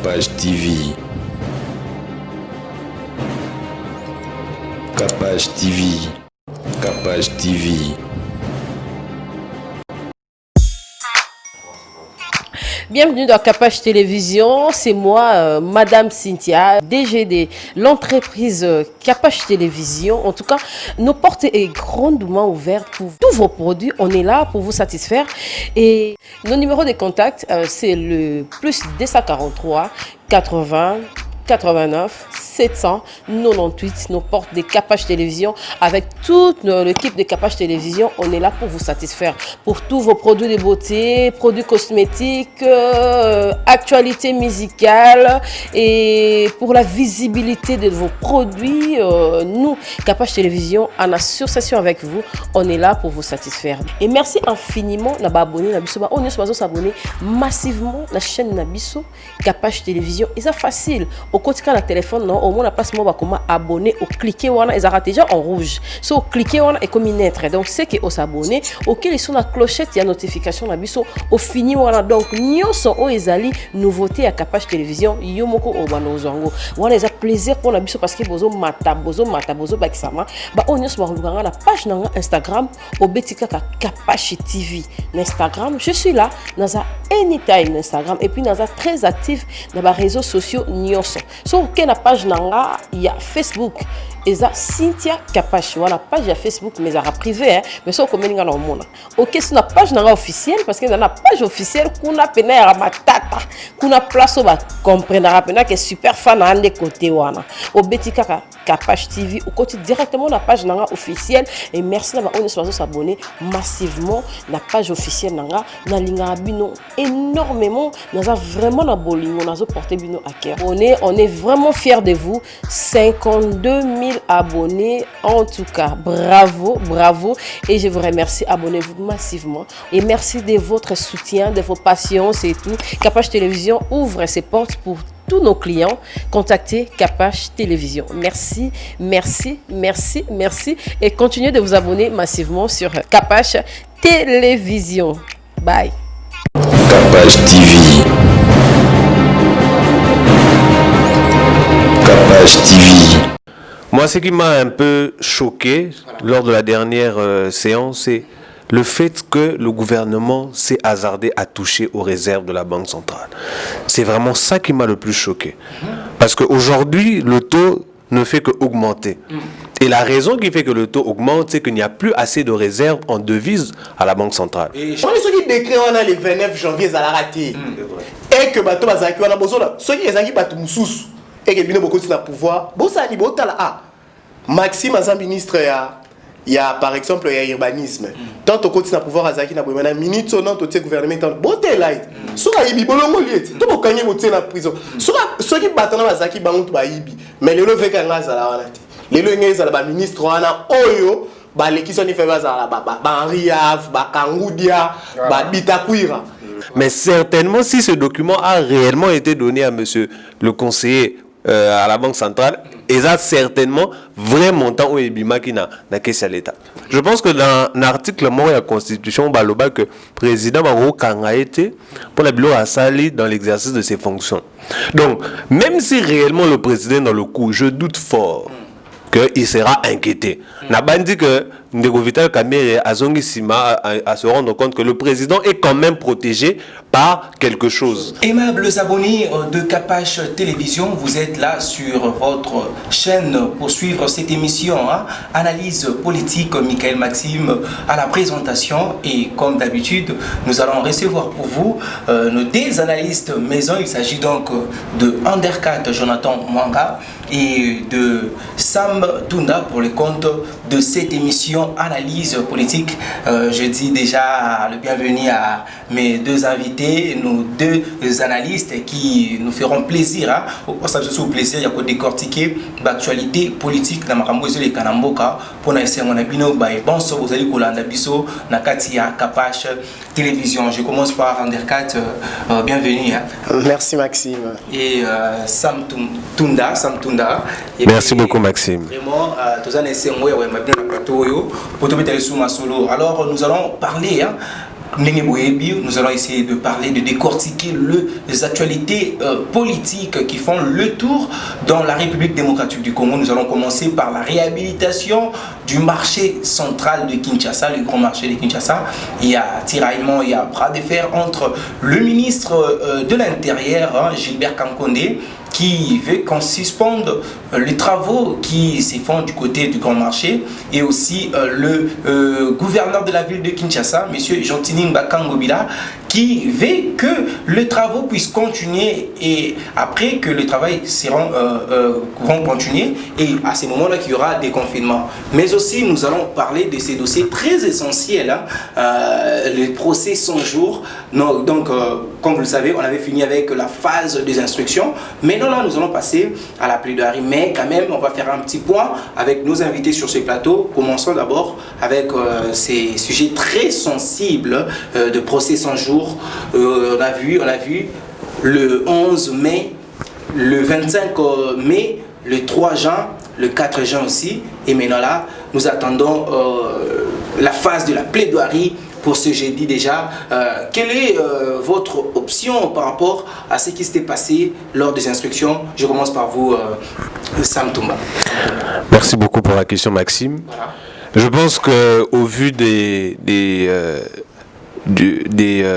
Capage TV. Capage TV. Capage TV. Bienvenue dans Capage Télévision, c'est moi, Madame Cynthia, DG de l'entreprise Capage Télévision. En tout cas, nos portes sont grandement ouvertes pour tous vos produits. On est là pour vous satisfaire. Et nos numéros de contact, c'est le plus 243 80 89 798, nos portes de Capage Télévision. Avec toute l'équipe de Capage Télévision, on est là pour vous satisfaire. Pour tous vos produits de beauté, produits cosmétiques, actualités musicales et pour la visibilité de vos produits, nous, Capage Télévision, en association avec vous, on est là pour vous satisfaire. Et merci infiniment d'abonner Nabiso. On est sur s'abonner massivement à la chaîne Nabiso, Capage Télévision. Et c'est facile. Au quotidien, le téléphone, non, au moins, on passe comment abonner, au cliquer, on a déjà en rouge. So, cliquer, on est comme une lettre. Donc, c'est que on s'abonne. Ok, ils sont la clochette, il y a notification, au fini, on a donc, nous sommes au Ezali, nouveauté à Capage Télévision, yomoko au banozango. On a plaisir pour la biso parce que bozo mata, bozo bakisama. Bah, on est sur la page Instagram, au betika Capage TV. Instagram, je suis là, dans un anytime Instagram, et puis dans un très actif dans les réseaux sociaux, nyoso. So, quelle la page nanga, il y a Facebook. Et ça, Cynthia Capage. Voilà, page à Facebook, mais ça privé, hein. Mais ça, comment on a le monde. Ok, c'est une page nanga officielle, parce que dans la page officielle, qu'on a peine à matata, qu'on a place au bas, comprendre, rappeler que super fan à un des côtés, wana. Au Betika Capage TV, au côté directement la page nanga officielle. Et merci d'avoir s'abonner massivement la page officielle nanga. Na linga bino énormément. Nous avons vraiment la bowling, on a porté bino à cœur. On est vraiment fiers de vous. 52 000 abonnés en tout cas. Bravo, bravo. Et je vous remercie. Abonnez-vous massivement. Et merci de votre soutien, de vos patiences et tout. Capage Télévision ouvre ses portes pour tous nos clients. Contactez Capage Télévision. Merci, merci, merci, merci. Et continuez de vous abonner massivement sur Capage Télévision. Bye. Capage TV. Capage TV. Moi, ce qui m'a un peu choqué lors de la dernière séance, c'est le fait que le gouvernement s'est hasardé à toucher aux réserves de la Banque centrale. C'est vraiment ça qui m'a le plus choqué. Parce qu'aujourd'hui, le taux ne fait qu'augmenter. Et la raison qui fait que le taux augmente, c'est qu'il n'y a plus assez de réserves en devises à la Banque centrale. Et ceux qui décret on a le 29 janvier, ça l'a raté. Et que bateau bazaki on a besoin ceux qui ezaki bateau mususu et que bino beaucoup de pouvoir. Bon ça ni botala ah. Maxime Azam ministre il y a par exemple il y a urbanisme. Tant au côté na pouvoir azaki na boyana minute sonnante au gouvernement tant boté light. Soka yibi bolongo liet. To bokanye boté na prison. Soka ceux qui batana bazaki bango ba yibi. Mais le levé kan ngazala wana ti. Lelo ngeza ba ministre wana oyo ba lekison ni fait bazala ba Henri Av ba Kangudia ba Bitakwira. Mais certainement, si ce document a réellement été donné à monsieur le conseiller à la Banque centrale, et ça certainement vrai montant au Ebima qui n'a caisse à l'État. Je pense que dans l'article de la Constitution, baloba que le président Maro Kanga été pour la bureau à Sali dans l'exercice de ses fonctions. Donc, même si réellement le président est dans le coup, je doute fort qu'il sera inquiété. N'a pas dit que Ndeko Vital Kamerhe a à se rendre compte que le président est quand même protégé par quelque chose. Aimables abonnés de Capage Télévision, vous êtes là sur votre chaîne pour suivre cette émission. Analyse politique, Michael Maxime à la présentation. Et comme d'habitude, nous allons recevoir pour vous nos deux analystes maison. Il s'agit donc de Undercat Jonathan Mwanga et de Sam Tunda pour le compte de cette émission Analyse politique. Je dis déjà le bienvenue à mes deux invités, nos deux analystes qui nous feront plaisir. Ça me fait plaisir, il y a quoi décortiquer l'actualité politique dans Makambozo et Kanamboka pour essayer mon abino bon so vous allez kolanda biso na katia Capage Télévision. Je commence par Undercat, bienvenue. Merci Maxime. Et Sam Tunda. Et merci beaucoup Maxime. Vraiment, tous les essais moi ouais ma bien plateau yo pour te mettre sous ma solo. Alors nous allons parler nous allons essayer de parler, de décortiquer les actualités politiques qui font le tour dans la République démocratique du Congo. Nous allons commencer par la réhabilitation du marché central de Kinshasa, le grand marché de Kinshasa. Il y a tiraillement, il y a bras de fer entre le ministre de l'Intérieur, Gilbert Kankonde, qui veut qu'on suspende les travaux qui se font du côté du grand marché, et aussi le gouverneur de la ville de Kinshasa, M. Jontini Mbakangobila, qui veut que les travaux puissent continuer, et après que les travaux vont continuer, et à ce moment-là qu'il y aura des confinements. Mais aussi nous allons parler de ces dossiers très essentiels, les procès 100 jours. Donc comme vous le savez, on avait fini avec la phase des instructions. Maintenant là, nous allons passer à la plaidoirie, mais quand même on va faire un petit point avec nos invités sur ce plateau. Commençons d'abord avec ces sujets très sensibles de procès 100 jours. On a vu le 11 mai, le 25 mai, le 3 juin, le 4 juin aussi. Et maintenant là, nous attendons la phase de la plaidoirie pour ce jeudi déjà. Quelle est votre option par rapport à ce qui s'était passé lors des instructions? Je commence par vous, Sam Toumba. Merci beaucoup pour la question, Maxime. Voilà. Je pense qu'au vu des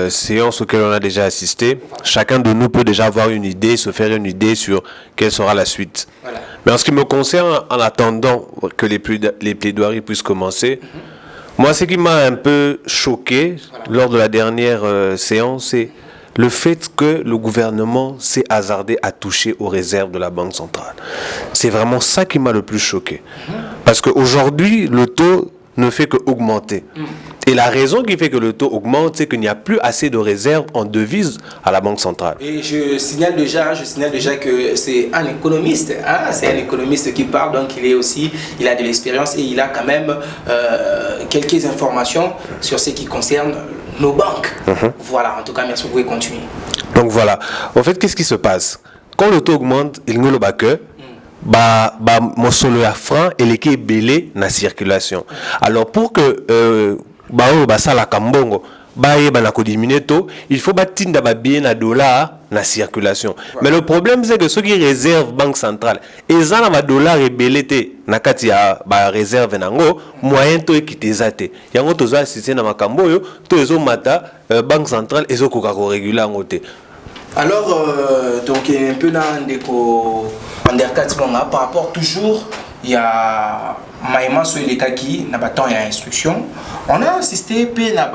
séances auxquelles on a déjà assisté, chacun de nous peut déjà avoir une idée, se faire une idée sur quelle sera la suite. Voilà. Mais en ce qui me concerne, en attendant que les plaidoiries puissent commencer, moi, ce qui m'a un peu choqué lors de la dernière séance, c'est le fait que le gouvernement s'est hasardé à toucher aux réserves de la Banque centrale. C'est vraiment ça qui m'a le plus choqué. Parce qu'aujourd'hui, le taux ne fait qu'augmenter. Et la raison qui fait que le taux augmente, c'est qu'il n'y a plus assez de réserves en devises à la Banque centrale. Et je signale déjà que c'est un économiste, c'est un économiste qui parle, donc il a de l'expérience et il a quand même quelques informations sur ce qui concerne nos banques. Voilà, en tout cas, merci, vous pouvez continuer. Donc voilà, en fait, qu'est-ce qui se passe? Quand le taux augmente, il ne le bat que mon solo à franc et l'équipe est belé dans la circulation. Alors pour que ça la kambongo il faut bâtir bien na dollar na circulation. Mais le problème c'est que ceux qui réservent banque centrale ils ont na dollar rebelete na kati ya ba réserve nango moyen to ekitezate yango tozo assister na makambo yo to ezo mata banque centrale ezo koka ko réguler ngote. Alors donc un peu là par rapport toujours il y a Maïma Soelekaki na baton ya instruction. On a assisté pe na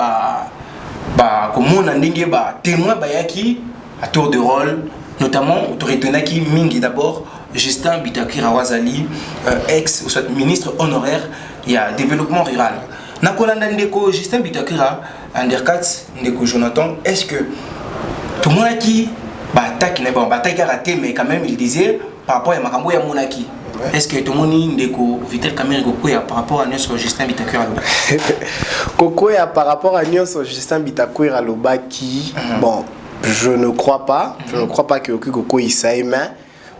comme on a ndenge témoin bayaki à tour de rôle, notamment autorité qui mingi d'abord Justin Bitakira Wazali, ex ministre honoraire il y a développement rural. Na kolanda ndeko Justin Bitakira Anderkat ndeko Jonathan, est-ce que tout le monde qui attaque a raté, mais quand même il disait par rapport à Makambo ya Monaki. Est-ce que tout le monde ndeko Vitel Kamere Kokoya par rapport à notre Justin Bitakira Loba Kokoya par rapport à notre Justin Bitakira Loba qui bon, je ne crois pas que Kokoya Isaïe, mais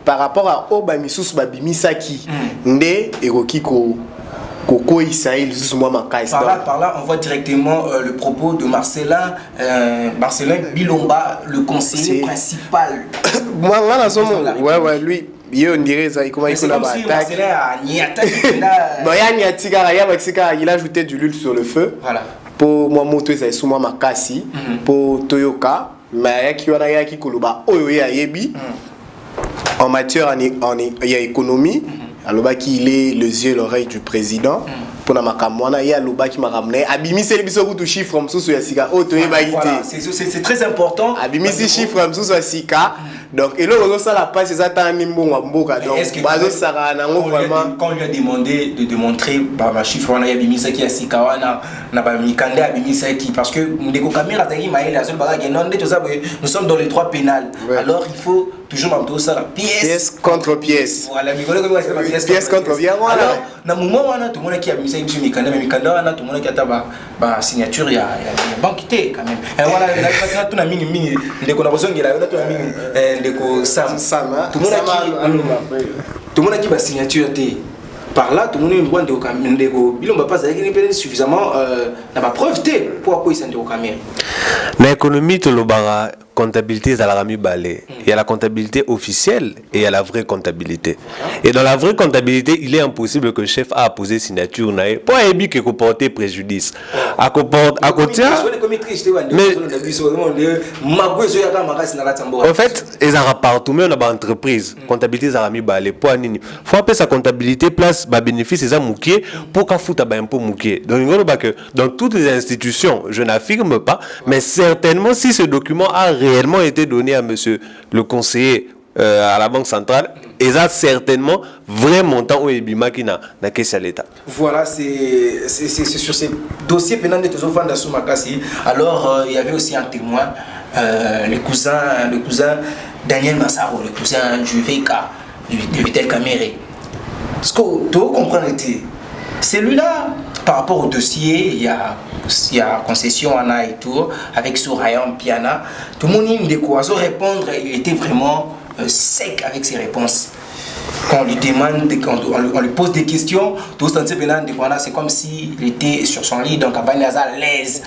par rapport à Oba Misus Babimisaki Nde Erokiko Koko Isaïe, par là, on voit directement le propos de Marcelin Bilomba, le conseiller principal. Moi, lui, on dirait ça, comment il a ajouté du l'huile sur le feu. Voilà. Pour moi, moto ça sous moi makasi, pour Toyoka, mais qui a qui koloba oyoya yebi. En matière il y a économie. Alors qu'il est les yeux et l'oreille du président pour la makamwana, il y a l'oba qui m'a ramené abimi c'est le biso to chiffre comme sous yasika c'est très important abimi c'est chiffre comme sous yasika donc et là on ça la passe ça tant nimbo mboka donc bazo sara nango vraiment quand on lui a demandé de démontrer ma chiffre on a abimi ça qui yasika wana na ba mikande abimi ça qui parce que ndeko caméra tagi maïla azol baga non de tout ça nous sommes dans les trois pénales alors il faut toujours même tout ça la pièce contre pièce voilà pièce contre pièce alors na moment wana tout le monde qui a mis ça mais mikanda wana tout le monde qui a ba signature il y a banque quand même et voilà là tout na mini ndeko na bozongela là tout na mini ndeko Sam tout le monde qui ba signature té par là tout le monde voit il va pas suffisamment na ba preuve pour quoi il s'en au caméra. Mais économie to lobara comptabilité à la rami balé. Il y a la comptabilité officielle et il y a la vraie comptabilité. Et dans la vraie comptabilité, il est impossible que le chef a posé signature nae pour ébi que porter préjudice. À côté mais en fait, ils ont partout mais on a pas entreprise comptabilité za rami balé pour nini. Faut appeler sa comptabilité place ba bénéfice za moukier pour ka futa ba impôt moukier. Donc ngolo que dans toutes les institutions, je n'affirme pas, mais certainement si ce document a réellement été donné à monsieur le conseiller à la Banque centrale, et ça certainement vrai montant au Ebima qui n'a caisse à l'État. Voilà, c'est sur ces dossiers pénal de Tozofan Makassi. Alors, il y avait aussi un témoin, le cousin Daniel Massaro, le cousin du VK, de Vitel Caméré. Ce que tu comprends, celui-là, par rapport au dossier, il y a concession Anna et tout, avec Soraya Piana. Tout le monde de quoi répondre, il était vraiment sec avec ses réponses. Quand on lui demande, quand on lui pose des questions, tout ce temps c'est comme s'il était sur son lit, donc à l'aise.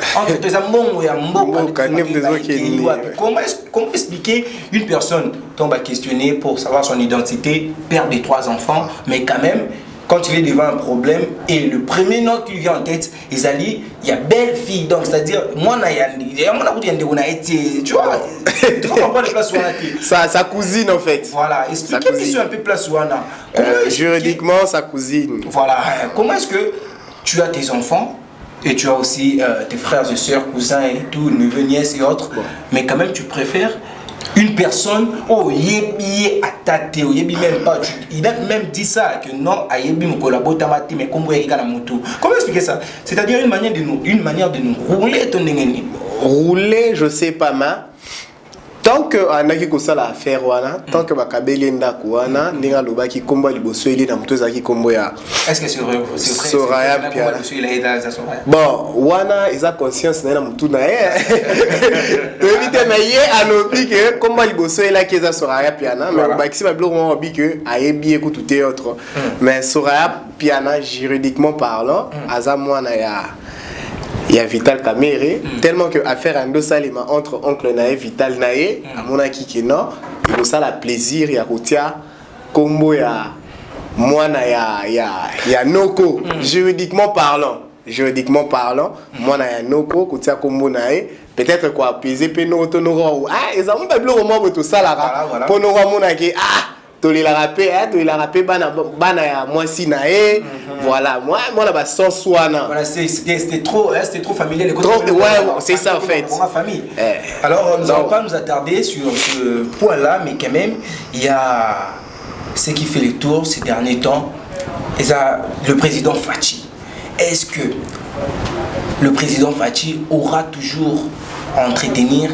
Comment expliquer une personne tombe à questionner pour savoir son identité, père des 3 enfants, mais quand même, quand il est devant un problème et le premier nom qui lui vient en tête, Isali, il y a belle fille, donc c'est-à-dire, moi, tu vois, tu comprends pas les places où on a sa cousine en fait. Voilà, expliquez-moi un peu place où on a. Juridiquement, sa cousine. Voilà, comment est-ce que tu as tes enfants et tu as aussi tes frères et sœurs, cousins et tout, neveux, nièces et autres, mais quand même tu préfères une personne, oh, yebi atate, yebi même pas, il a même dit ça, que non, yebi me collabore, mais comment expliquer ça? C'est-à-dire une manière de nous rouler ton nengeni. Rouler, je sais pas, mais tant que on a qui ça la affaire wana, tant que bakabeli ndako wana, ninga loba ki kombo liboso ili na mtoza ki kombo ya. Est-ce que c'est vrai? Soraya Piana. Bon, wana isa conscience na mtu na to éviter na ye alobi que kombo liboso ila ki za Soraya Piana, mais ba kisi ba blog on obi que ayebi écouter autre. Mais Soraya Piana juridiquement parlant, aza mwana il y a Vital Caméré, tellement que affaire un salima entre oncle Naé Vital Naé, à mon aki qui non, il a ça la plaisir, il y a Rotia, combo ya moi na ya Noko, juridiquement parlant, moi na ya Noko, Rotia combo Naé, peut-être quoi apaiser pe no tonoro ah ils ont pas bloqué moi tout ça là pour nous mon qui il a rappé bana ya moi si nae voilà moi la ba sans soana voilà c'était trop familial c'est ça en fait pour ma famille. Alors nous allons pas nous attarder sur ce point là, mais quand même il y a ce qui fait le tour ces derniers temps, et ça, le président Fachi. Est-ce que le président Fachi aura toujours à entretenir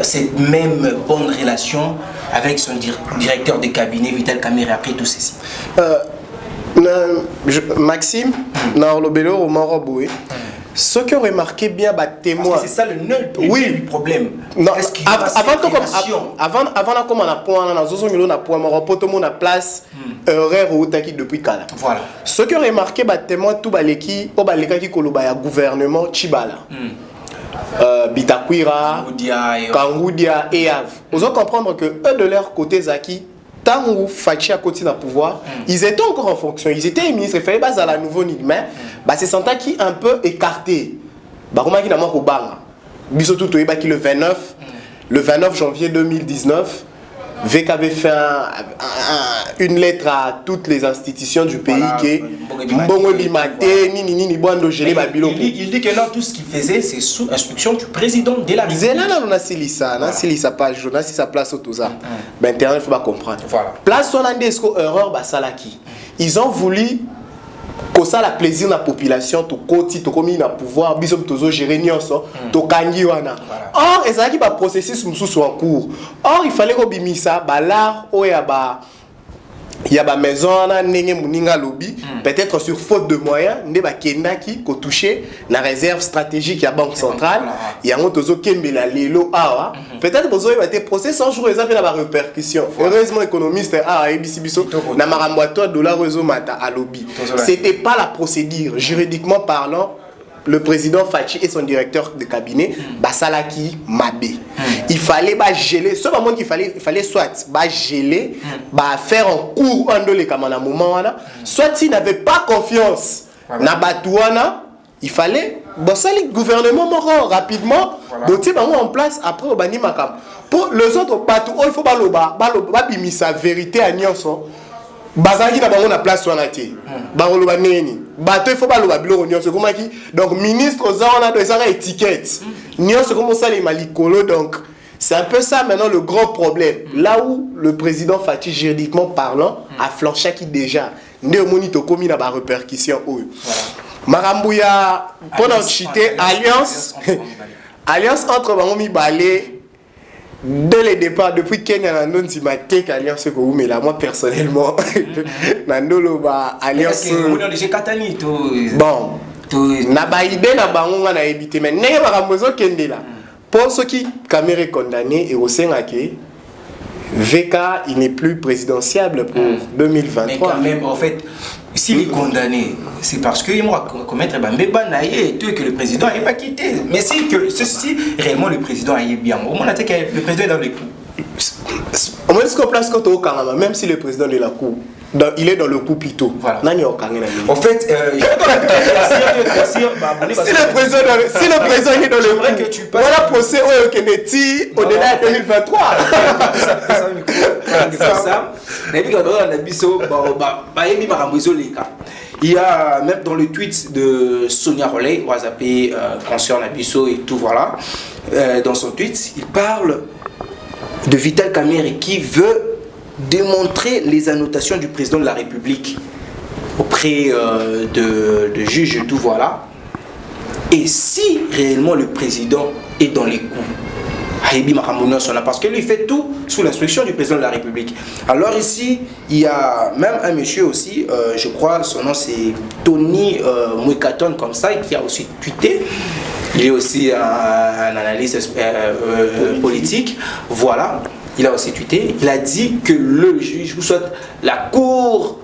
cette même bonne relation avec son directeur de cabinet Vital Caméré après tout ceci? Maxime, dans le bélo au Maraboué, ce qui aurait marqué bien témoin. C'est ça le nœud du problème. Non, est-ce qu'il y a avant comme on a point dans zozo milo na point mara poto mon place horaire ou taki depuis kala. Voilà. Ce qui aurait marqué témoin tout baleki au baleka ki koloba ya gouvernement Chibala. Bitakwira, Kangoudia et Av. Vous allez comprendre que eux de leur côté Zaki, tant où Fachi a continué à pouvoir, ils étaient encore en fonction, ils étaient ministres, il fallait pas à la nouveau ni mais c'est Santa qui un peu écarté. Comment qui n'a pas au bang. Bisotou Toiba qui le 29 janvier 2019. VK avait fait une lettre à toutes les institutions du pays qui Mbongo Limate, Nini Boando Gelé Babilo. Il dit que là, tout ce qu'il faisait, c'est sous instruction du président de la République. Là, on a Silissa page, on a sa place au tout ça. Ben, Internet, il faut pas comprendre. Voilà. Place on a des erreurs, Basalaki. Ils ont voulu que ça la plaisir la population, to koti, to komi na pouvoir, bisom tozo gérer nyonso, to kangi wana. Or, et ça qui va processus mususu en cours. Or, il fallait que bimisa, ba l'art, oya ba il y a ma maison na nenge muninga lobby peut-être sur faute de moyens ne ba kendaki ko toucher la réserve stratégique ya banque centrale il y a ngoto zo kembela lelo awa peut-être bozo va te procès sans jour exemple na ba répercussion heureusement économiste a ABC biso na marambo to dollar rezo mata à lobby c'était pas la procédure juridiquement parlant. Le président Fachi et son directeur de cabinet, Basalaki Mabé. Il fallait geler, ce moment qu'il fallait soit geler, faire un cours en les kamana moment, soit s'il n'avait pas confiance na Batouana, il fallait le gouvernement mort rapidement, doter en place après au bani makam. Pour les autres bateaux, il faut bimisa vérité à Nyonso. Bazangi na bango na place wana te bangolo baneni bato il faut ba loba biloko nyonso comme qui donc ministre za on a des étiquettes nyonso comme ça les malikolo donc c'est un peu ça maintenant le grand problème là où le président Fachi juridiquement parlant a flanché qui déjà ndé moni to komi na ba répercussion oyo marambu ya pendant chité alliance entre bango mibale. Dès le départ, depuis Kenya, Nando Nzimatek alliance ko mais là moi personnellement, Nando Loba alliance. Bon, na ba idée na bango na ebité mais n'est pas ramozo kende là. Pour ceux qui caméra condamné et au Sénake, VK il n'est plus présidentiable pour 2023. Mais quand même en fait. S'il est condamné, c'est parce qu'il va commettre que le président n'est pas quitté. Mais si réellement le président est bien, au moins le président est dans les coups. Au moins, ce qu'on place quand on Kanama, même si le président est la cour, il est dans le coup plutôt. Voilà. En fait, si le président est dans le coup, voilà procès au-delà de 2023. Il y a même dans le tweet de Sonia Roley, WhatsApp, concerne Abisso et tout, voilà. Dans son tweet, il parle de Vital Kamerhe qui veut démontrer les annotations du président de la République auprès de juges et tout, voilà. Et si réellement le président est dans les coups, parce que lui fait tout sous l'instruction du président de la République. Alors ici, il y a même un monsieur aussi, je crois, son nom c'est Tony Mwekaton comme ça, qui a aussi tweeté. Il est aussi un analyste politique. Voilà, il a aussi tweeté. Il a dit que le juge, ou soit la cour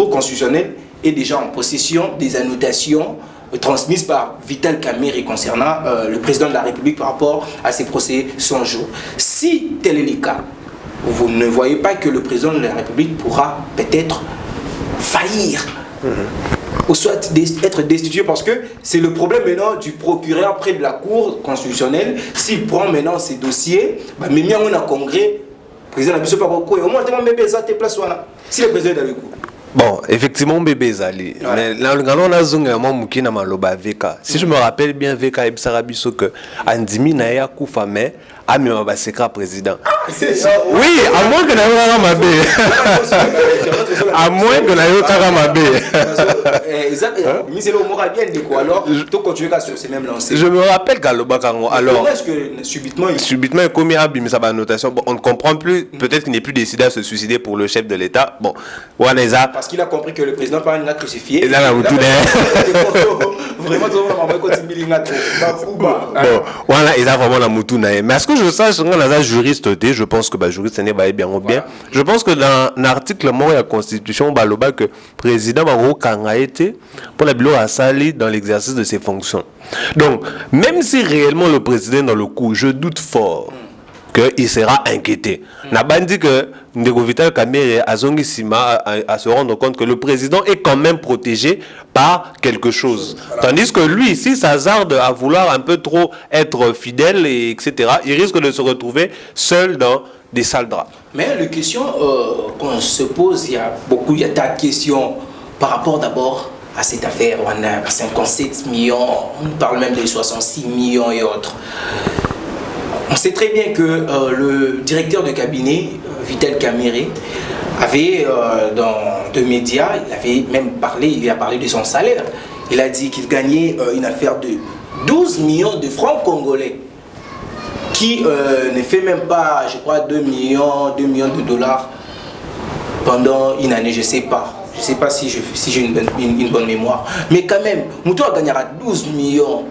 constitutionnelle est déjà en possession des annotations transmises par Vital Kamerhe concernant le président de la République par rapport à ses procès 100 jours. Si tel est le cas, vous ne voyez pas que le président de la République pourra peut-être faillir ou soit être destitué, parce que c'est le problème maintenant du procureur près de la Cour constitutionnelle. S'il prend maintenant ces dossiers, mais bien on a congrès, le président n'a pas beaucoup, au moins si le président est dans le coup. Bon, effectivement, bébé Zali. Mais là, on a zongé un moment qui n'a maloba VK. Si je me rappelle bien, VK et Bsarabiso que Andimi Naya Koufame a mis un secret président. Oui, à moins que n'ayons pas ma à moins que n'ayons pas ma Je me rappelle Galoba Kango. Alors, subitement, il commis à Bimisa notation. Bon, on ne comprend plus. Peut-être qu'il n'est plus décidé à se suicider pour le chef de l'État. Bon, Waneza. Parce qu'il a compris que le président pas une crucifié. Et là, la moutoune. Vraiment, bon, voilà, il a vraiment la moutoune. Mais est-ce que je sache, juriste, je pense que juriste n'est pas bien ou bien. Je pense que dans l'article mort de la Constitution, baloba que le président a été pour la bureau à Sali dans l'exercice de ses fonctions. Donc, même si réellement le président est dans le coup, je doute fort qu'il sera inquiété. N'a pas dit que Ndeko Vital Kamerhe a se rendre compte que le président est quand même protégé par quelque chose. Tandis que lui, s'il s'hasarde à vouloir un peu trop être fidèle, et etc., il risque de se retrouver seul dans des sales draps. Mais la question qu'on se pose, il y a tas de questions par rapport d'abord à cette affaire. On a 57 millions, on parle même de 66 millions et autres. On sait très bien que le directeur de cabinet, Vital Kamerhe, avait dans deux médias, il avait même parlé, il a parlé de son salaire. Il a dit qu'il gagnait une affaire de 12 millions de francs congolais qui ne fait même pas, je crois, 2 millions de dollars pendant une année, je sais pas. Je sais pas si j'ai une bonne mémoire. Mais quand même, Moutou a gagné à 12 millions.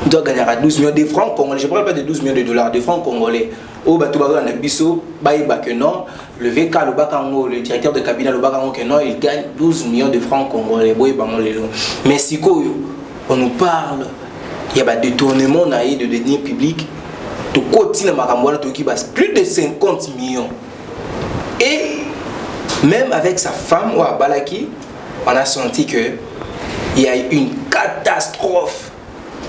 Moutou a gagné à 12 millions de francs congolais. Je ne parle pas de 12 millions de dollars, de francs congolais. Au Batoubaga Nabiso, Baïba que non. Le VK, le directeur de cabinet, le Bakango que non, il gagne 12 millions de francs congolais. Mais si on nous parle, il y a des détournements de deniers publics. Tout côté plus de 50 millions. Et même avec sa femme, Balaki, on a senti qu'il y a une catastrophe.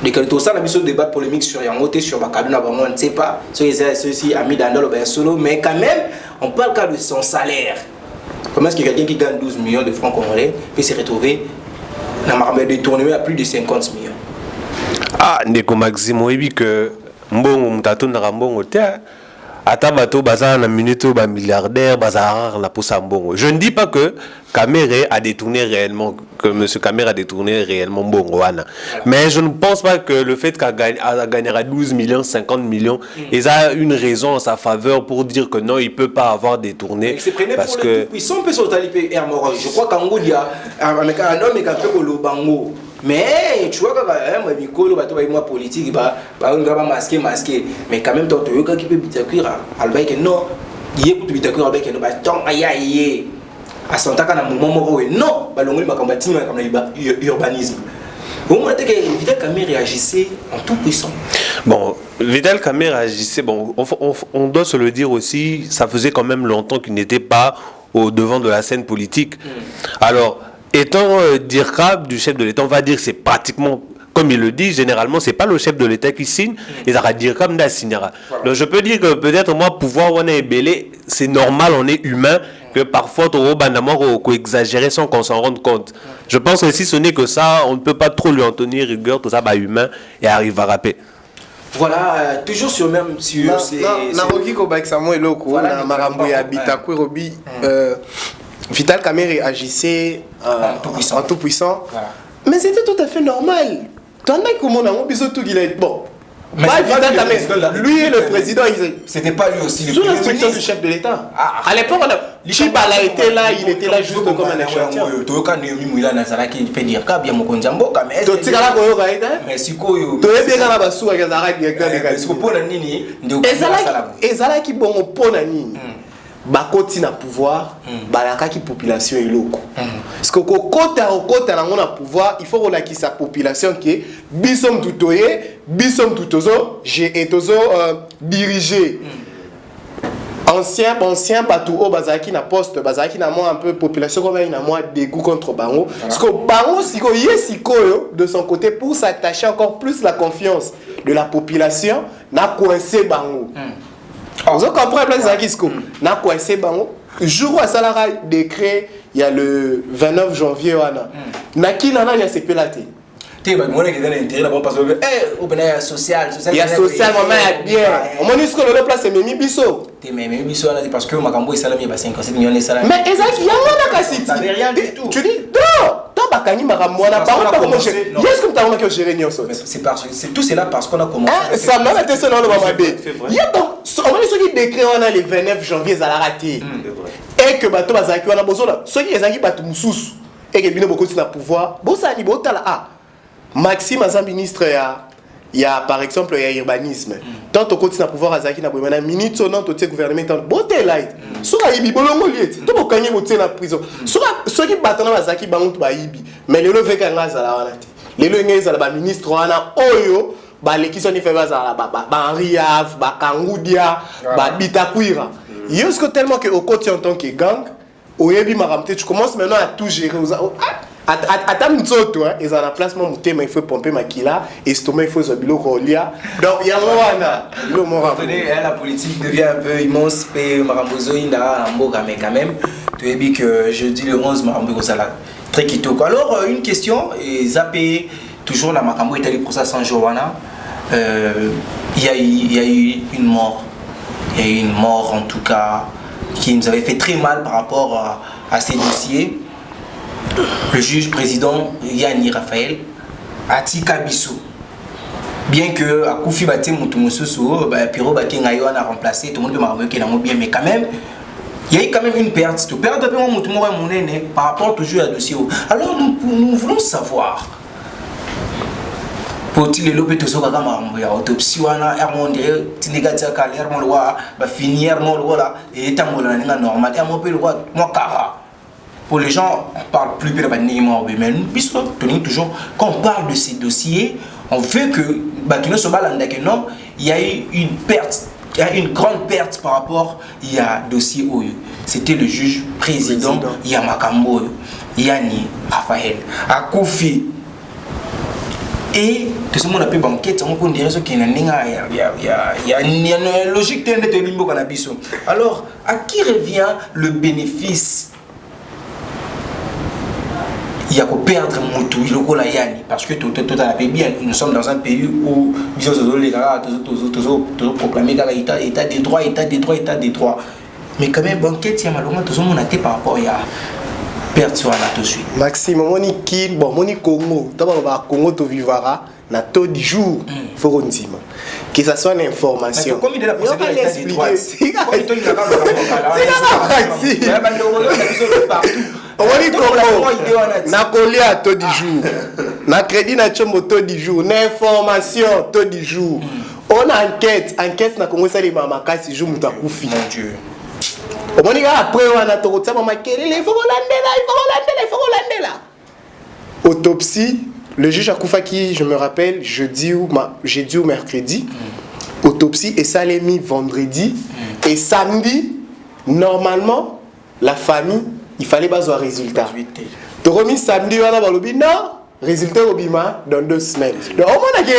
De quelque chose, on a mis ce débat polémique sur Yangote, sur Bakaduna, on ne sait pas, ceux-ci a mis dans le solo, mais quand même, on parle quand de son salaire. Comment est-ce que quelqu'un qui gagne 12 millions de francs congolais peut se retrouver dans un détournement à plus de 50 millions? Ah, Ndeko Maxime, oui, que Mbongo Mutato Narambongo, ata bato baza na minute ba milliardaire bazar la posa mbongo. Je ne dis pas que Kamere a détourné réellement, que monsieur Kamere a détourné réellement mbongo wana. Mais je ne pense pas que le fait qu'elle gagnera 12 millions, 50 millions, ils a une raison en sa faveur pour dire que non, il peut pas avoir détourné parce que puissant peut sauter je crois qu'en gros il y a un homme qui a fait le bango. Mais tu vois que Mikolo moi politique masqué mais quand même tant que qui peut bitakuira albaïque non il est pour bitakuira avec no baton aïe à santaka na moment non balongoli makambati comme urbanisme. Vous m'avez dit que Vital Kamerhe réagissait en tout puissant. Bon, Vital Kamerhe réagissait, bon, on doit se le dire aussi, ça faisait quand même longtemps qu'il n'était pas au devant de la scène politique. Alors, étant dirhab du chef de l'État, on va dire que c'est pratiquement, comme il le dit, généralement, c'est pas le chef de l'État qui signe, et ça va dire comme da signera. Donc je peux dire que peut-être moi, pouvoir on est belé, c'est normal, on est humain, que parfois on exagérer sans qu'on s'en rende compte. Je pense que si ce n'est que ça, on ne peut pas trop lui en tenir rigueur, tout ça, bah humain, et arrive à rapper. Voilà, toujours sur même sur ces Naroki Kobaksamo et Loko, Marambo et Abitakou Robi, Vital Kamerhe agissait en tout puissant. Voilà. Mais c'était tout à fait normal. T'en as comment on a besoin de tout qu'il a bon. Mais Vital Kamerhe, lui et le président, c'était pas lui aussi. Sous l'instruction du chef de l'État. À l'époque, Chibala était là, il était là juste comme un échantillon. Mais si quoi ezalaki bongo pona nini bakoti na pouvoir balakaki population eloko parce que kokota nango na pouvoir il faut kolakisa population que bisom tutoye bisom tutozo diriger ancien batou o bazaki na poste bazaki na moi un peu population comme na moi dégoût contre bango parce que bango siko yesikoyo de son côté pour s'attacher encore plus la confiance de la population na coincé bango. Vous comprenez plein de ce na coincé bango jour où ça la décret il y a le 29 janvier wana na qui nana ya sepelate il y a social il y a social moment bien on m'a dit que le place c'est Mimi Bisso mais Mimi Bisso là parce que Makambo est salami ba 57 millions de salaires mais exact il y a un kasi ça n'est rien du tout tu dis non toi bakani Makambo na pas comment gérer est-ce que tu as que gérer nyoso c'est parce que c'est tout cela parce qu'on a commencé ça m'a été ça dans le moment bé il y a donc on m'a dit ce qui décret on a le 29 janvier ça l'a raté et que bato bazaki wana bozola ceux qui ezaki bato mususu et que bino beaucoup na pouvoir bosani botala Maxime Azam ministre il y a par exemple il y a urbanisme tant au côté na pouvoir azaki na boyana minute non to gouvernement tant boté light soka yibi bolongo lieti to bokangi boté na prison soka soki batana bazaki bango to bayibi mais lelo veka ngazala wana te lelo ngeza ba ministre wana oyo ba lekiso ni fait bazala ba Henri Av ba Kangudia ba Bitakwira yosko tellement que au côté en tant que gang oyebi maramte tu commences maintenant à tout gérer Attends une autre, ils ont un placement mouté, il faut pomper makila, estomac il faut zabilo kolia. Donc il y a la politique devient un peu immense, et Marambozo Inda Amboga, mais quand même, tu as dit que jeudi le 11 Marambozo très kitoko. Alors une question, Zappé, toujours la Makambo est allé pour ça sans Johanna. Il y a eu une mort. Il y a eu une mort en tout cas qui nous avait fait très mal par rapport à ces dossiers. Le juge président Yanni Raphaël Atika Bissou bien que à Koufi Baté Moutoumoussou, Piro Bakingayo a remplacé, tout le monde peut m'arriver qu'il a bien, mais quand même, il y a eu quand même une perte. Tu perds de mon par rapport toujours à dossier. Alors nous voulons savoir. Pour-il les lobes tous au Kagama, il y a autopsie, on a Hermon, Tinigatia, Hermon Loa, finir Hermon Loa, et Tamola normal, Hermon Loa, Mokara. Pour les gens, on parle plus de Banimo, mais nous puissions tenir toujours, quand on parle de ces dossiers, on veut que Bakino Sobalanda, non, il y a eu une perte. Il y a une grande perte par rapport à dossier Oyo. C'était le juge président Yamakambo, Yanni Raphaël, à Kofi. Et que ce monde appelle banquette, on peut dire qu'il y a une logique de limbo cannabis. Alors, à qui revient le bénéfice? Il y a qu'à perdre mon tout, il y a Yanni, parce que tout a bien. Nous sommes dans un pays où les gars ont proclamé l'état des droits, état des droits, état des droits. Mais quand même, banquette, il y a malheureusement tout le monde a été par rapport à perdre sur la tout de suite. Maxime, mon Congo, d'abord Congo to vivara na taux du jour, faut dire que ça soit une information. Comme il est la procédure d'état des droits, na colia taux du jour, na crédit na chombo taux du jour, na information taux du jour. On enquête na Congo ça les mamakasi jour muta kufi. Mon Dieu. On dit après on a tout ça maman il faut landela. Autopsie, le juge Akoufaki, je me rappelle, jeudi ou mercredi. Autopsie et ça l'est mis vendredi et samedi normalement la famille il fallait pas avoir résultat. Tu remis samedi on a balobi non résultat au bima dans 2 semaines. Donc au moins que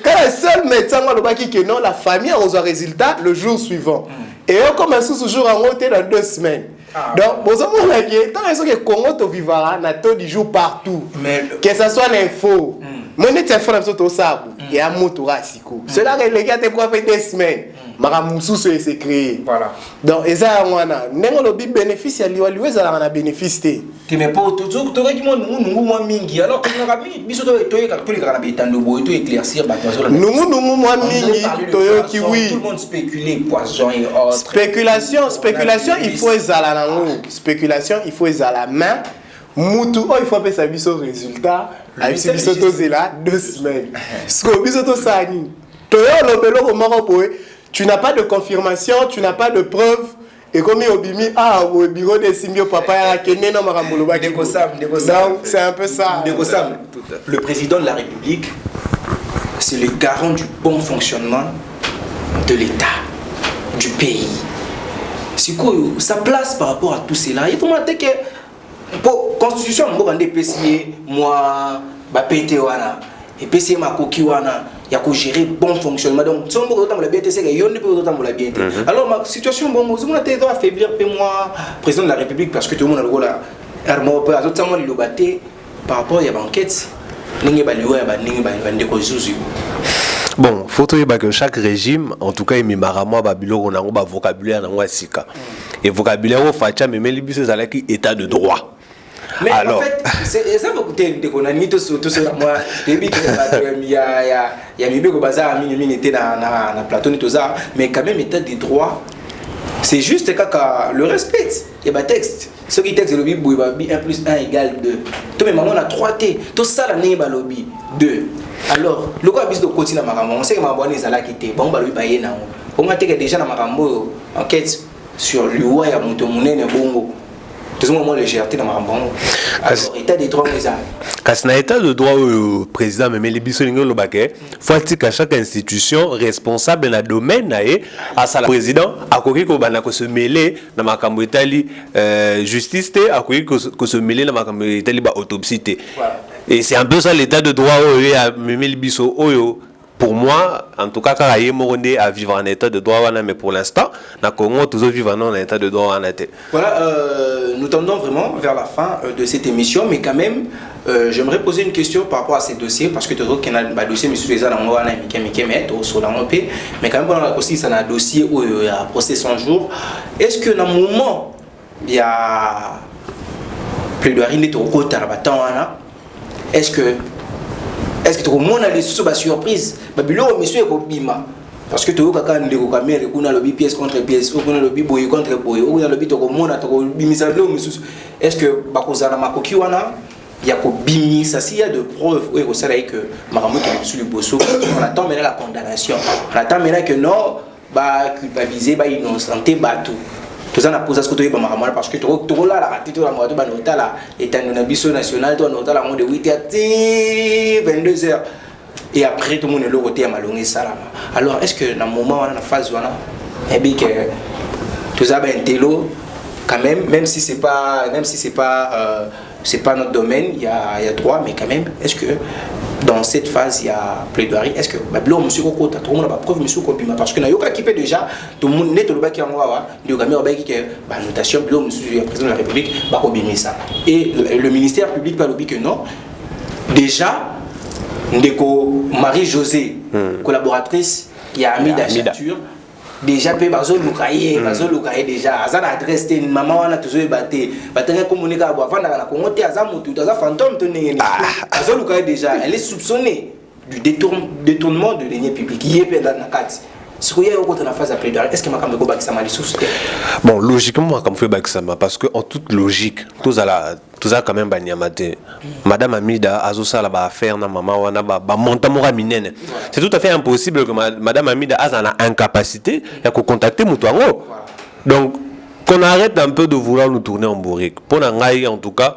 quand le seul médecin va dire que non la famille a reçu résultat le jour suivant. Et on commence toujours à monter dans 2 semaines. Donc, vous avez tant que Congo to vivara na taux du jour partout. Que ce soit l'info. Mon information to sabu et à motora siko. Cela les gars te quoi fait 2 semaines. Maramusu s'est créé. Voilà. Donc eza wana nengo lo bi bénéfice ya liwa liwa za na bénéfice té. Tu mais pas toujours to ki mo nungu mingi alors que na mi biso to les kana bitando boy to éclaircir ba tozo. Nungu moi mingi to ki oui. Tout le monde spécule poisson et autres. Spéculation il faut ezala nango. Spéculation il faut ezala main. Mutu il faut appeler ça biso résultat. Avec ce biso to zela 2 semaines. Ce que biso to sani. To yo lo belo ko moko boy. Tu n'as pas de confirmation, tu n'as pas de preuve. Et comme il obimi, au bureau des Simbio, papa, il y a donc c'est un peu ça. Le président de la République, c'est le garant du bon fonctionnement de l'État, du pays. C'est quoi sa place par rapport à tout cela? Il faut montrer que pour la Constitution, moi, et PCM ma coquille wana il y a qu'à gérer bon fonctionnement donc si on veut autant la bien c'est que y on ne peut autant la bien alors ma situation bon vous m'avez doit affaiblir moi président de la République parce que tout le monde a le rôle armo peu à d'autres le batté par rapport à la banquette n'ingé baliwa ya baningi bande ko zuzu. Bon, faut que chaque régime, en tout cas, il m'a ramené à on a un vocabulaire dans sika. Et vocabulaire au facha mais les bisos à l'état de droit. Mais alors, en fait, c'est ça vous écoutez des conneries tout ça moi début il y a mis au bazar mini était dans plateau tout ça mais quand même état de droit c'est juste que le respect il y a un texte ce qui texte le lobby 1 plus 1 égale 2 tout même on a 3T tout ça la n'est pas lobby 2 alors le quoi bis de continuer marambo on sait que ma bonne est là qui était bon lobby ba yena on a été déjà dans marambo enquête sur l'UA ya moto munene bongo tout ce moment légèreté dans marambo alors état des droits les quand c'est un état de droit au président mais les bisolingo le baquet faut-il qu'à chaque institution responsable dans le domaine à ça le président a couru ko bana ko se mêler dans makambo etali justice té a couru ko se mêler dans makambo etali ba autopsie té et c'est un peu ça l'état de droit à même les biso oyo. Pour moi, en tout cas, quand il y a à vivre en état de droit, mais pour l'instant, dans Congo, toujours vivre en état de droit. Voilà, nous tendons vraiment vers la fin de cette émission, mais quand même, j'aimerais poser une question par rapport à ces dossiers, parce que tu vois qu'il y a un dossier, mais sur les ans, mais quand même, aussi, ça a un dossier où il y a un procès 100 jours. Est-ce que dans le moment, il y a plaidoirie, est-ce que est-ce que tu as les sous sur surprise babilo monsieur ekobima parce que tu as quand ndeko kamere kuna lobby pièce contre pièce kuna lobby boy contre boy kuna lobby to komona to bimisa lo monsieur est-ce que bakozana makoki wana ya kobimisa s'il y a de preuves oui au salaire que makambo qui est sur le bosso on attend maintenant la condamnation on attend maintenant que non ba culpabiliser ba innocenté ba tout ça na pose à ce que tu es pas makambo parce que tu là la raté tout la moto ba nota là étant dans biso national toi nota la de 8h à 22h et après tout le monde est le côté à malongé salama alors est-ce que dans moment on a phase wana et bien que tout ça ben télo quand même si c'est pas c'est pas notre domaine il y a droit mais quand même est-ce que dans cette phase il y a plaidoirie est-ce que bablo monsieur kokota tout le monde a pas preuve monsieur kopima parce que na yoka qui peut déjà tout le monde net le baki en wa de kamera baki que ba notation bablo monsieur le président de la République ba kobimi ça et le ministère public pas lobby que non déjà ndeko Marie-Josée collaboratrice qui a mis d'achature déjà pe bazo lukaye déjà azana adresse te maman wana toujours baté batanga communiquer avant na Congo te azamutu aza fantôme to nengeni bazo lukaye déjà elle est soupçonnée du détournement de deniers publics yé dans na kati ce qu'il y a au côté de la phase de plaidoirie est-ce que makambo ko bakisama les sources bon logiquement makambo fait bakisama parce que en toute logique tout ça quand même banyamate madame Amida azosala ba affaire na maman wana ba monta mora minene c'est tout à fait impossible que madame Amida a une incapacité à contacter mutuango donc qu'on arrête un peu de vouloir nous tourner en bourrique pour ngai en tout cas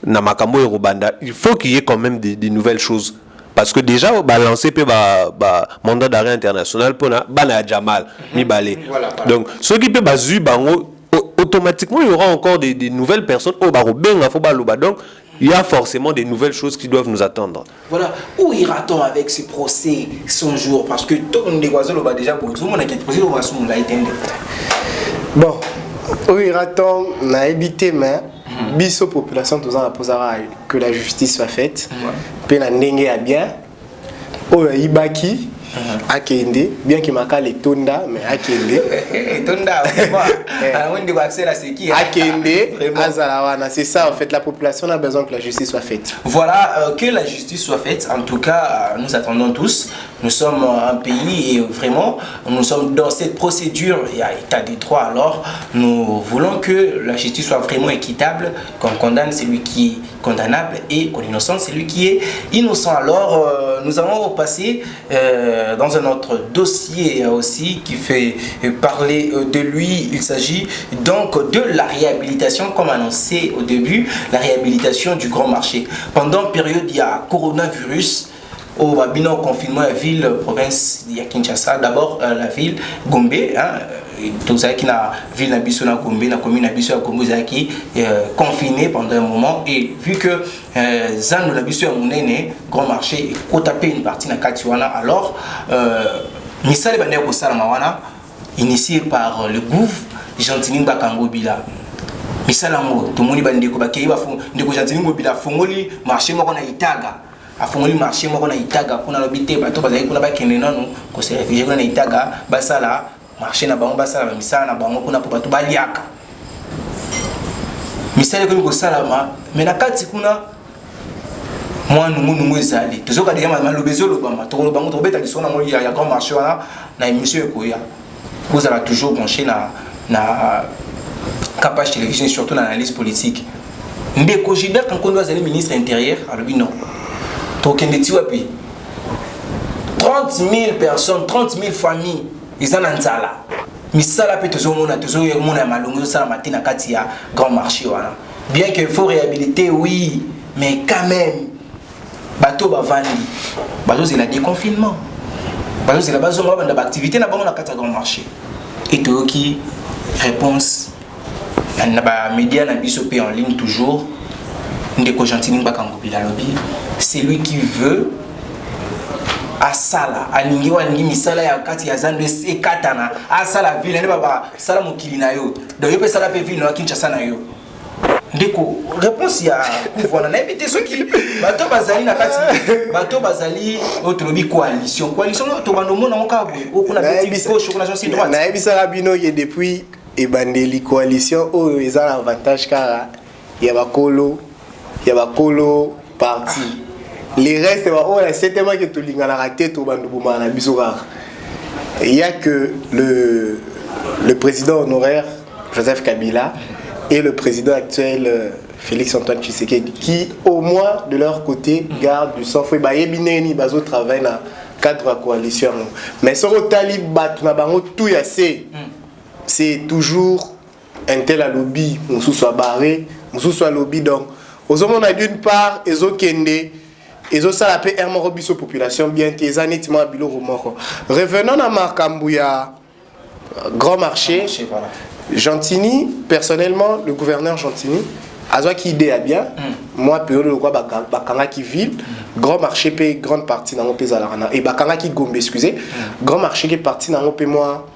na makambo Rwanda il faut qu'il y ait quand même des nouvelles choses parce que déjà balancer mandat d'arrêt international pour bana Jamal Mibale donc ceux qui peut bazu bango automatiquement il y aura encore des nouvelles personnes au barobenga faut baloba donc il y a forcément des nouvelles choses qui doivent nous attendre. Voilà, où ira-t-on avec ce procès son jour parce que tout le monde est déjà pour tout le monde a procès on va sous la éteindre. Bon, où ira-t-on na éviter mais biso population tous en posera que la justice soit faite pe na ndenge à bien o ibaki akende bien que makale tonda mais akende tonda on dit accès à ce qui akende azalawana c'est ça en fait la population a besoin que la justice soit faite voilà que la justice soit faite en tout cas nous attendons tous nous sommes un pays et vraiment nous sommes dans cette procédure il y a état de droit alors nous voulons que la justice soit vraiment équitable qu'on condamne celui qui est condamnable et qu'on innocente celui qui est innocent alors nous allons passer dans un autre dossier aussi qui fait parler de lui. Il s'agit donc de la réhabilitation, comme annoncé au début, la réhabilitation du grand marché. Pendant la période, il y a coronavirus, au bilan confinement à la ville, province de Kinshasa, d'abord la ville Gombe, tout ça qui na ville Nabiso na Gombe, na commune Nabiso na Gombe qui confiné pendant un moment et vu que Zan Nabiso a monné grand marché et tapé une partie na Katiwana alors misale bande ko sala mawana initié par le gouv Gentini Bakango Bila misala mo to moni bande ko bakei ba fo ndeko Gentini Bila fongoli marché moko na Itaga afongoli marché moko na Itaga kuna lobité bato bazali kuna bakende nanu ko se réfugié kuna na Itaga basala marché na bango basala misala na bango kuna po bato baliaka misala ko salama mais na kati kuna moi nous ezali tozoka déjà malobezo lobama to bango to beta lisona mo ya grand marché wana na émission ekoya vous allez toujours brancher na capage télévision surtout dans l'analyse politique ndeko Gilbert Kankondo azali ministre intérieur alobi non to kendeti wapi 30 000 personnes 30 000 familles ils en nzala misala pe tozomona malongo sala matina kati ya grand marché wana bien qu'il faut réhabiliter oui mais quand même bateau bavandi bateau c'est la déconfinement bateau c'est la base de l'activité na bango na kati ya grand marché et to qui réponse na ba média na biso pe en ligne toujours ndeko Gentini Bakango Bila lobby c'est lui qui veut asala alingi walingi misala ya kati ya Zando et katana asala ville ne baba sala mokili na yo donc yo pe sala pe ville na Kinshasa na yo ndeko réponse ya voilà na éviter ceux qui bato bazali na kati bato bazali autre bi coalition to bando mona ngabwe okuna petit gauche okuna sur droite na ebisa rabino ye depuis ebandeli coalition o eza avantage car ya bakolo parti Les restes, c'est tellement que tu l'as raté, tu vas il y a que le président honoraire Joseph Kabila et le président actuel Félix Antoine Tshisekedi qui au moins de leur côté gardent du sang fouet. Ils travaillent dans le cadre de la coalition. Mais sur le talib, c'est toujours un tel lobby, on soit barré, on soit lobby. Donc, aux hommes, on a d'une part, ils ont kende. Et ça la paix hermorobiso population bien tes années à bilo remoko. Revenons à Marcambouya grand marché. Voilà. Gentini personnellement le gouverneur Gentini a qui idée à bien. Moi peu le quoi bakanga qui ville grand marché paye grande partie dans mon pays à la et bakanga qui gombe excusez grand marché qui est parti dans mon pays moi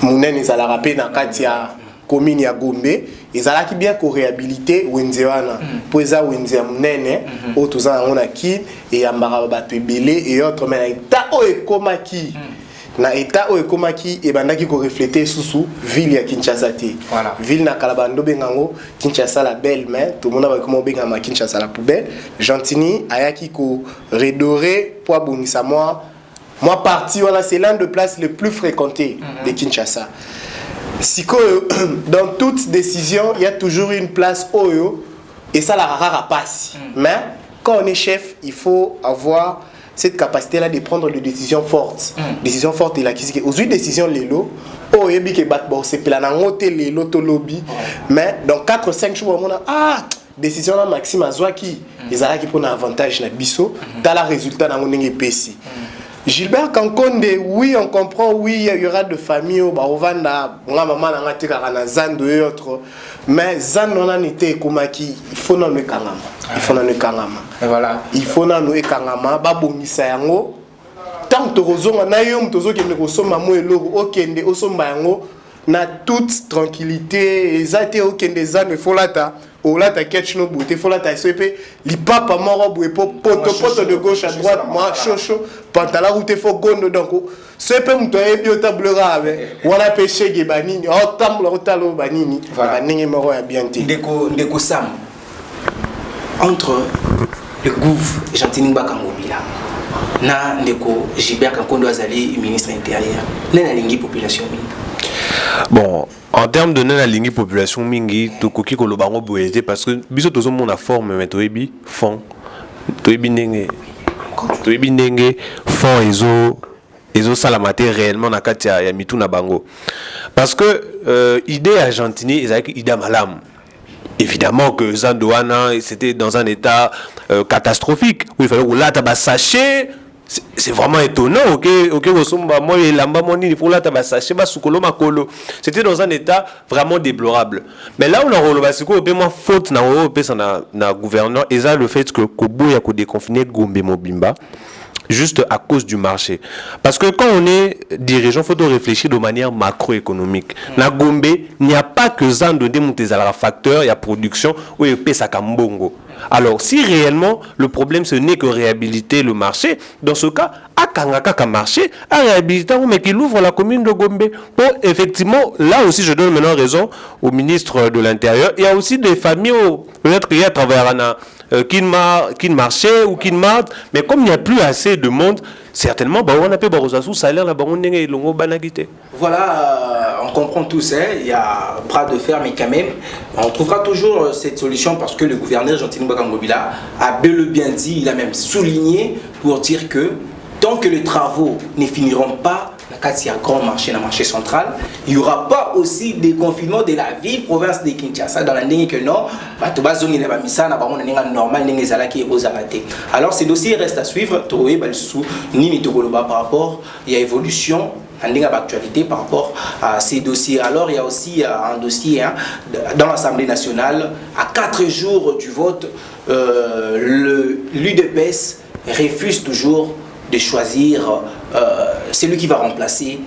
mounen ils alla rapper dans katia commune ya Gombe ezala ki bien ko réhabiliter wenze wana po eza wenze ya munene o toza ngona ki et ya mbara bato ebele et autres mais na état o ekomaki na état o ekomaki e bandaki ko refléter sous ville ya Kinshasa te ville na Kalabando bengango Kinshasa la belle mais tout le monde va comment benga ma Kinshasa la poubelle Gentini ayaki ko redorer po abongisa moi parti voilà c'est l'un des places les plus fréquentées de Kinshasa. Si dans toute décision, il y a toujours une place Oyo et ça la rare passe. Mais quand on est chef, il faut avoir cette capacité-là de prendre des décisions fortes. Décisions fortes et la qui aux décisions lélo, oh et que bat bon c'est plan en les loto lobby. Mais dans 4-5 jours on a décision là Maxime Azwaki, les ara qui prennent avantage na biso, dans la résultat dans mon PC. Gilbert Kankonde, oui, on comprend, oui, il y aura de familles, maman n'a Zando et autres, mais Zando on a été comme qui, il faut non le Kangama. Il faut non le Kangama. Voilà. Il faut non le Kangama, babongisa yango. Tant que Roson, on a eu un tozo qui ne ressemble à moi et l'eau, okende, osombango, na toute tranquillité, et ça été okende Zando, il faut la ta. Oh là t'as catch no bout, il faut là t'as SOP, li papa moro boue poto de gauche à droite, moi chaud, pantalon route faut gondo donc ce peut me toyer bio tablera avec wala péché ge banini, oh tamlo rotalo banini, banini moro ya bien té. Ndeko Sam entre le gouv Gentini Bakangobila na ndeko Gilbert Kankondo azali ministre intérieur. Na lingi population mingi. Bon, en termes de la ligne population mingi, to koki ko lobango boete parce que biso tozo mona forme mais toebi fond. Toebi ndenge fond ezo salamate réellement na kati ya mitu na bango. Parce que idée Argentine ezaki idée malam. Évidemment que Zandoana c'était dans un état catastrophique où il fallait rouler taba sachet. C'est vraiment étonnant, ok, moi et lamba moni il faut là taba sachet ba sukolo makolo. C'était dans un état vraiment déplorable. Mais là on a relevé c'est quoi moins faute na gouverneur et ça le fait que Kobo ya ko déconfiner Gombe Mobimba juste à cause du marché. Parce que quand on est dirigeant, il faut réfléchir de manière macroéconomique. Na Gombe, il n'y a pas que Zando de la facteur, il y a production ou il y a Kambongo. Alors, si réellement le problème ce n'est que réhabiliter le marché, dans ce cas, à Kangaka marché, à réhabiliter, mais qu'il ouvre la commune de Gombe. Pour effectivement, là aussi, je donne maintenant raison au ministre de l'Intérieur. Il y a aussi des familles, peut-être qu'il y a à travers qui marchait ou qui marche, mais comme il n'y a plus assez de monde, certainement, on a pas sous salaire là, voilà, on comprend tous, il y a bras de fer, mais quand même, on trouvera toujours cette solution parce que le gouverneur Gentini Bakangobila a bel et bien dit, il a même souligné pour dire que tant que les travaux ne finiront pas, quand il y a un grand marché, dans le marché central, il n'y aura pas aussi des confinements de la ville, province de Kinshasa, dans la ligne que non, alors ces dossiers restent à suivre, par rapport à l'évolution d'actualité par rapport à ces dossiers. Alors il y a aussi un dossier dans l'Assemblée nationale, à 4 jours du vote, l'UDPS refuse toujours de choisir celui qui va remplacer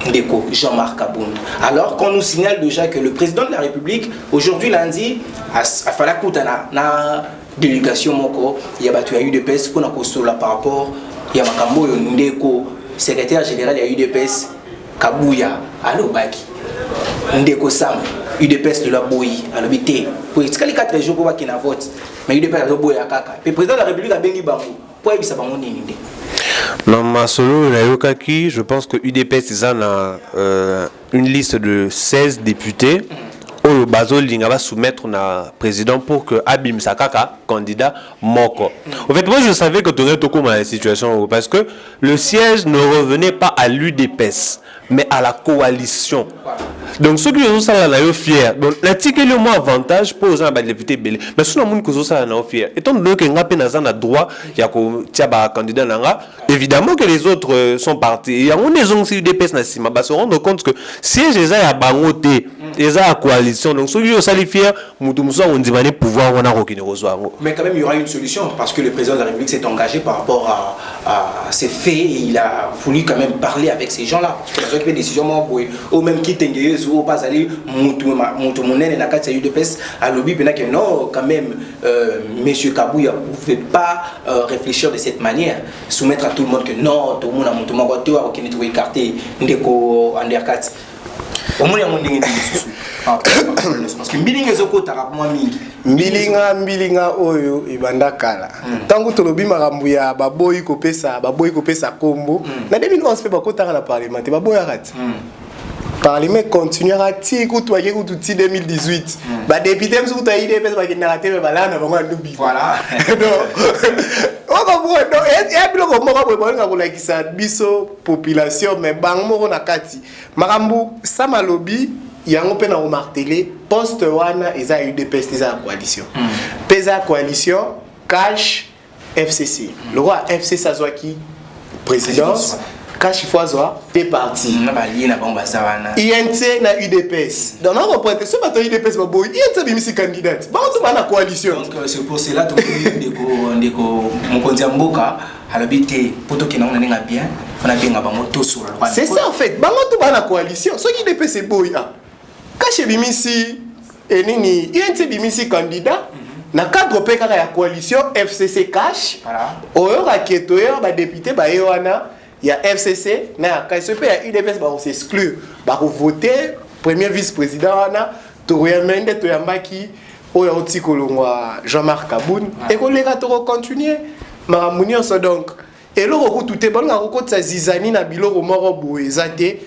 Ndeko, Jean-Marc Abound. Alors qu'on nous signale déjà que le président de la République, aujourd'hui lundi, a fallu écouter na délégation moko, il y a battu à UDPS pour na par rapport il y a Makambo Ndeko, secrétaire général de UDPS Kabuya à Lobaki. Ndeko Sam, UDPS de la boyi à l'habité. Pour les 4 jours pour qu'il y ait un vote. Mais UDPS de la boyi à kaka. Le président de la République a béni bango. Pour éviter ça bango n'indi. Non, ma solo la yokaki, je pense que UDPS a une liste de 16 députés. Le Bazo Linga va soumettre na président pour que Abim Sakaka, candidat Moko. En fait, moi je savais que tu aurais tout comme la situation parce que le siège ne revenait pas à l'UDPS, mais à la coalition. Donc ceux qui ont ça là, ils sont fiers. Donc l'article le moins avantage pour les députés belé. Mais si on a que ça là, fiers. Étant donné que ngapé na zana droit, il y a ko tiaba candidat nanga. Évidemment que les autres sont partis. Il y a une raison si UDPS na sima. Bah se rendre compte que siège les a bangoté, les a coalition. Donc ceux qui ont ça les fiers, mutu musa on dit mané pouvoir on a rokine reçoit. Mais quand même il y aura une solution parce que le président de la République s'est engagé par rapport à ces faits et il a voulu quand même parler avec ces gens-là. Parce que les décisions ou même qui t'engagent ou pas aller monter na kati ya UDPS à lobby pendant que non quand même monsieur Kabouya ne pouvait pas réfléchir de cette manière, soumettre à tout le monde que non tout le monde a monté ma voiture au Kenya tout écarté ndeko undercut au moins il y a mon dingue parce que mbilinga zoko tarapwa mingi mbilinga oyo ibanda kala tango tolobi makambo ya baboyi kopesa kombo na 2011 pe bakotaka na parlement te baboyi akati Parlement continuera ti kutuaye kututi 2018 ba député msu kutayi DPS ba kinara te ba na bango ndubi voilà oko bono e biloko moko boye bolinga kolakisa biso population mais bango moko na kati makambo sama lobi yango pe na remarteler poste wana eza UDPS eza coalition pesa coalition cash FCC le roi FCC azwaki présidence Kashi Fouazoa, t'es parti. INT na UDPS. Dans notre point, ce matin UDPS, INT bimisi candidate. Bah on la coalition. Donc c'est pour cela que mon candidat Mboka a l'habité pour tout qui n'a bien, on a bien à moto sur le. C'est ça en fait. Bah on la coalition. Ce qui UDPS c'est boy. Kashi bimisi et nini INT bimisi candidat. Na cadre pe kaka ya coalition FCC cash. Voilà. Oyo raketoyo ba député ba yoana. Il y a FCC, il y a UDPS, on s'exclut, on va voter, premier vice-président, Touria Mende, Toyambaki, Oyoti Kolongwa, Jean-Marc Kaboun, et qu'on les va continuer. Maramounion, donc. Et là, on tout est bon, on a Zizani, Nabilo, Romoro, Bouezate,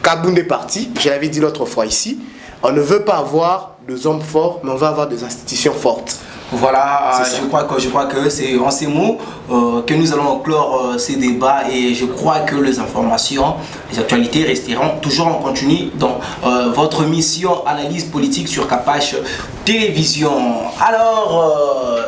Kaboun est parti, je l'avais dit l'autre fois ici. On ne veut pas avoir des hommes forts, mais on va avoir des institutions fortes. Voilà, je crois que c'est en ces mots que nous allons clore ces débats et je crois que les informations, les actualités resteront toujours en continu dans votre mission analyse politique sur Capache Télévision. Alors,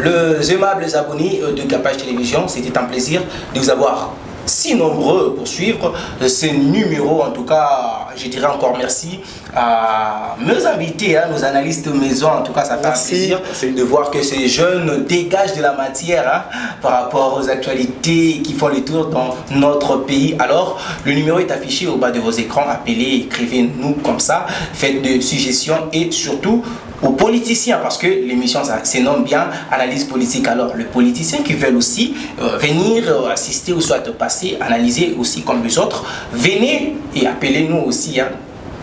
les aimables abonnés de Capache Télévision, c'était un plaisir de vous avoir si nombreux pour suivre ces numéros. En tout cas, je dirais encore merci à mes invités, nos analystes maison. En tout cas, ça fait un plaisir de voir que ces jeunes dégagent de la matière par rapport aux actualités qui font le tour dans notre pays. Alors, le numéro est affiché au bas de vos écrans. Appelez, écrivez-nous comme ça, faites des suggestions et surtout aux politiciens, parce que l'émission se nomme bien analyse politique. Alors les politiciens qui veulent aussi venir assister ou soit passer, analyser aussi comme les autres, venez et appelez-nous aussi.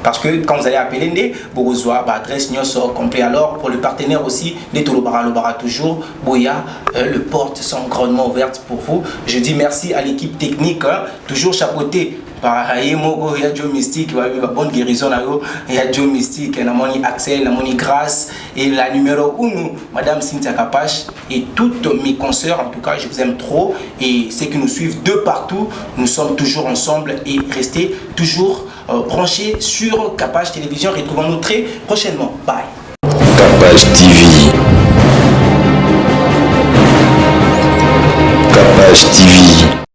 Parce que quand vous allez appeler, vous avez l'adresse complet. Alors pour le partenaire aussi, les Tolobara toujours, Boya, les portes sont grandement ouvertes pour vous. Je dis merci à l'équipe technique, toujours chapeautée par Mogo, il y a Joe Mystique, il y a bonne guérison, il y a Joe Mystique, il y a Axel, il y a Grâce, et la numéro 1, Madame Cynthia Capache, et toutes mes consoeurs, en tout cas, je vous aime trop, et ceux qui nous suivent de partout, nous sommes toujours ensemble, et restez toujours branchés sur Capache Télévision. Retrouvons-nous très prochainement. Bye. Capache TV. Capache TV.